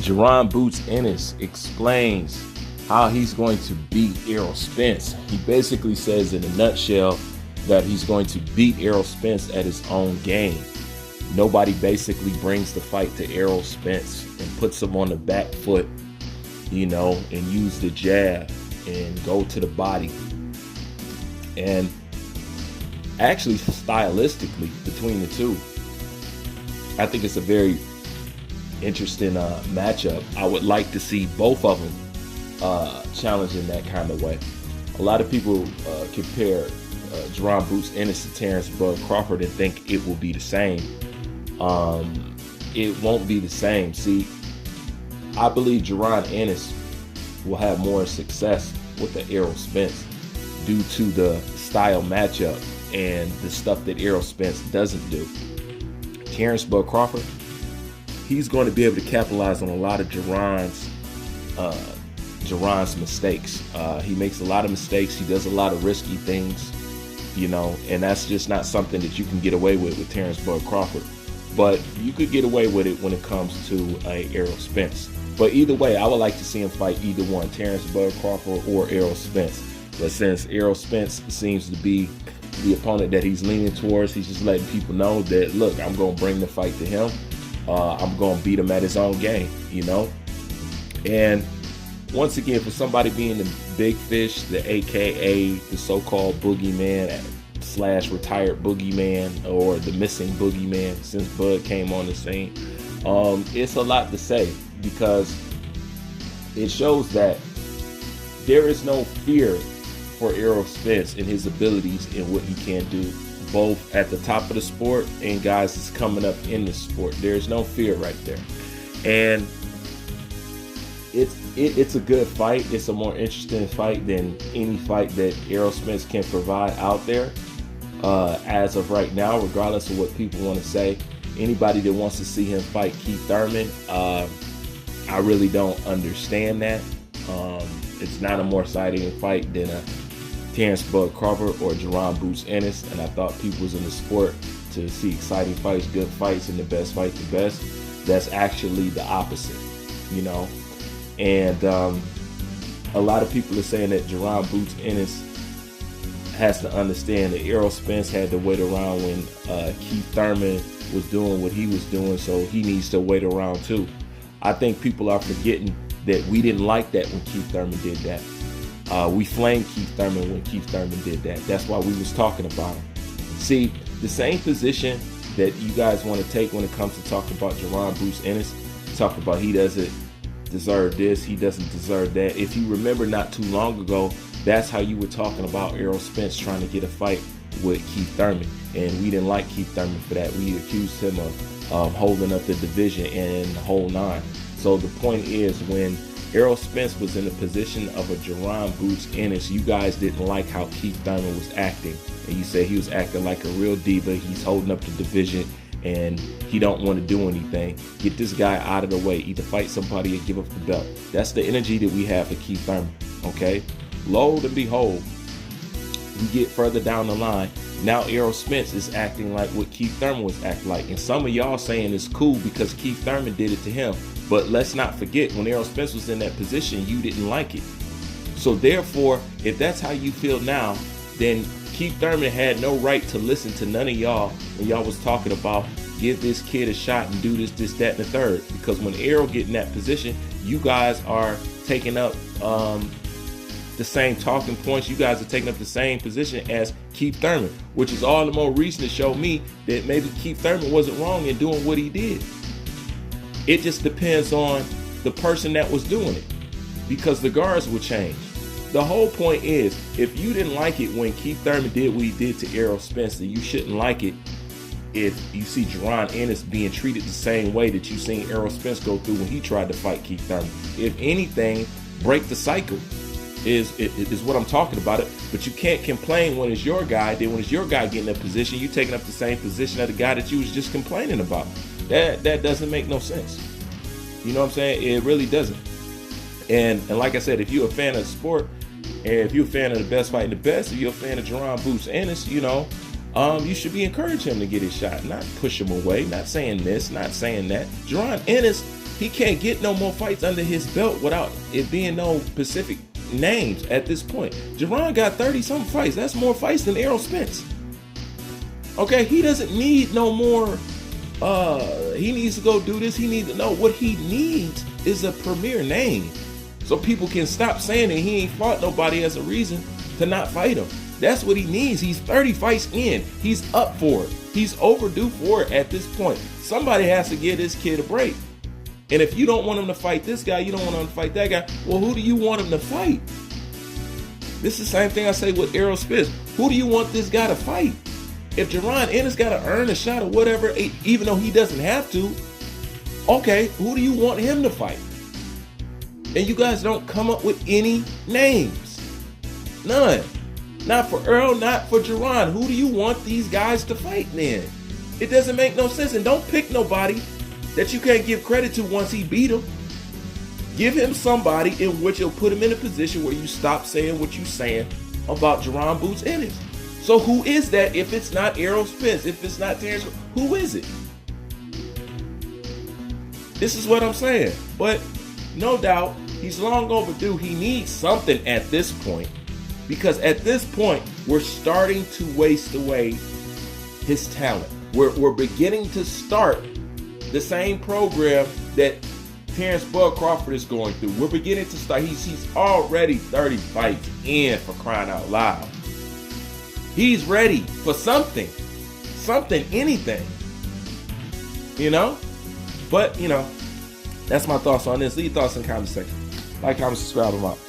Jerron Boots Ennis explains how he's going to beat Errol Spence. He basically says in a nutshell that he's going to beat Errol Spence at his own game. Nobody basically brings the fight to Errol Spence and puts him on the back foot, and use the jab and go to the body. And actually, stylistically, between the two, I think it's a very interesting matchup. I would like to see both of them challenging that kind of way. A lot of people compare Jerron Boots Ennis to Terrence Bud Crawford and think it will be the same. It won't be the same. See, I believe Jerron Ennis will have more success with the Errol Spence due to the style matchup and the stuff that Errol Spence doesn't do. Terrence Bud Crawford, he's going to be able to capitalize on a lot of Jerron's mistakes. He makes a lot of mistakes. He does a lot of risky things, and that's just not something that you can get away with Terrence Bud Crawford. But you could get away with it when it comes to Errol Spence. But either way, I would like to see him fight either one, Terrence Bud Crawford or Errol Spence. But since Errol Spence seems to be the opponent that he's leaning towards, he's just letting people know that, look, I'm going to bring the fight to him. I'm going to beat him at his own game, And once again, for somebody being the big fish, the AKA the so-called boogeyman / retired boogeyman, or the missing boogeyman since Bud came on the scene, it's a lot to say, because it shows that there is no fear for Errol Spence and his abilities and what he can do, both at the top of the sport and guys that's coming up in the sport. There's no fear right there. And it's a good fight. It's a more interesting fight than any fight that Errol Spence can provide out there as of right now, regardless of what people want to say. Anybody that wants to see him fight Keith Thurman, I really don't understand that. It's not a more exciting fight than a Terrence Bud Crawford or Jerron Boots Ennis, and I thought people was in the sport to see exciting fights, good fights, and the best fight the best. That's actually the opposite, And a lot of people are saying that Jerron Boots Ennis has to understand that Errol Spence had to wait around when Keith Thurman was doing what he was doing, so he needs to wait around too. I think people are forgetting that we didn't like that when Keith Thurman did that. We flamed Keith Thurman when Keith Thurman did that. That's why we was talking about him. See, the same position that you guys want to take when it comes to talking about Jerron Boots Ennis, talk about he doesn't deserve this, he doesn't deserve that. If you remember not too long ago, that's how you were talking about Errol Spence trying to get a fight with Keith Thurman. And we didn't like Keith Thurman for that. We accused him of holding up the division and the whole nine. So the point is, when Errol Spence was in the position of a Jerron Boots Ennis, you guys didn't like how Keith Thurman was acting. And you said he was acting like a real diva. He's holding up the division and he don't want to do anything. Get this guy out of the way. Either fight somebody or give up the belt. That's the energy that we have for Keith Thurman, okay? Lo and behold, we get further down the line. Now Errol Spence is acting like what Keith Thurman was acting like. And some of y'all saying it's cool because Keith Thurman did it to him. But let's not forget, when Errol Spence was in that position, you didn't like it. So therefore, if that's how you feel now, then Keith Thurman had no right to listen to none of y'all when y'all was talking about give this kid a shot and do this, that, and the third. Because when Errol get in that position, you guys are taking up the same talking points. You guys are taking up the same position as Keith Thurman, which is all the more reason to show me that maybe Keith Thurman wasn't wrong in doing what he did. It just depends on the person that was doing it, because the guards will change. The whole point is, if you didn't like it when Keith Thurman did what he did to Errol Spence, then you shouldn't like it if you see Jerron Ennis being treated the same way that you seen Errol Spence go through when he tried to fight Keith Thurman. If anything, break the cycle is what I'm talking about it. But you can't complain when it's your guy. Then when it's your guy getting a position, you taking up the same position of the guy that you was just complaining about. That doesn't make no sense. You know what I'm saying? It really doesn't. And like I said, if you're a fan of the sport, and if you're a fan of the best fighting the best, if you're a fan of Jerron Boots Ennis, you should be encouraging him to get his shot, not push him away, not saying this, not saying that. Jerron Ennis He can't get no more fights under his belt without it being no specific names at this point. Jerron got 30-something fights. That's more fights than Errol Spence. Okay, he doesn't need no more. He needs to go do this. He needs to know what he needs is a premier name, so people can stop saying that he ain't fought nobody as a reason to not fight him. That's what he needs. He's 30 fights in. He's up for it. He's overdue for it at this point. Somebody has to give this kid a break. And if you don't want him to fight this guy, you don't want him to fight that guy, well, who do you want him to fight? This is the same thing I say with Errol Spence. Who do you want this guy to fight? If Jerron Ennis got to earn a shot or whatever, even though he doesn't have to, okay, who do you want him to fight? And you guys don't come up with any names. None. Not for Earl, not for Jerron. Who do you want these guys to fight then? It doesn't make no sense. And don't pick nobody that you can't give credit to once he beat him. Give him somebody in which he'll put him in a position where you stop saying what you're saying about Jerron Boots Ennis. So who is that if it's not Errol Spence? If it's not Terrence, who is it? This is what I'm saying. But no doubt, he's long overdue. He needs something at this point. Because at this point, we're starting to waste away his talent. We're beginning to start the same program that Terrence Bud Crawford is going through. We're beginning to start. He's already 30 fights in, for crying out loud. He's ready for something, anything, you know? But, you know, that's my thoughts on this. Leave your thoughts in the comment section. Like, comment, subscribe, I'm out.